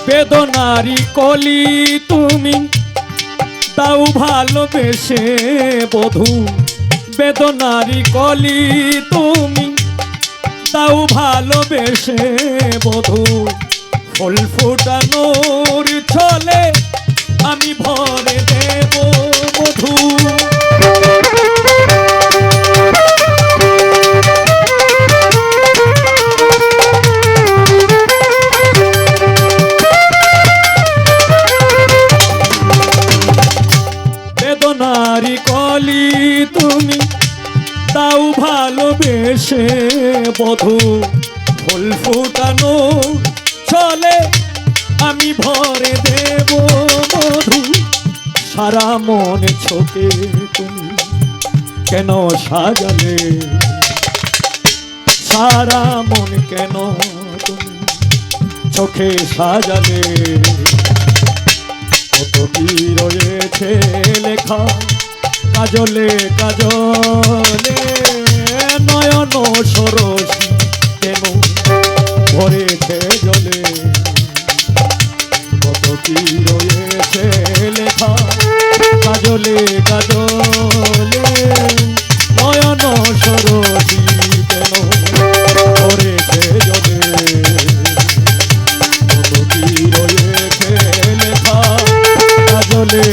বেদনারি কলি তুমি দাও ভালোবেসে বধূ, বেদনারি কলি তুমি দাও ভালোবেসে বধূ, ফুল ফুটানোর ছলে আমি ভরে দেব মধু। বেদনারি কলি তুমি দাও ভালোবেসে বধূ, ফুল ফুটানো ছলে আমি ভরে দেব মধু। সারা মন ছোকে তুমি কেন সাজালে, সারা মন কেন তুমি চোখে সাজালে, কত কি রয়েছে লেখা কাজলে কাজলে, নয়ন সরসী কেন ভরেছে জলে, কত কি রয়েছে লেখা কাজলে কাজলে, নয়ন সরসী কেন ভরেছে জলে, কত কি রয়েছে লেখা কাজলে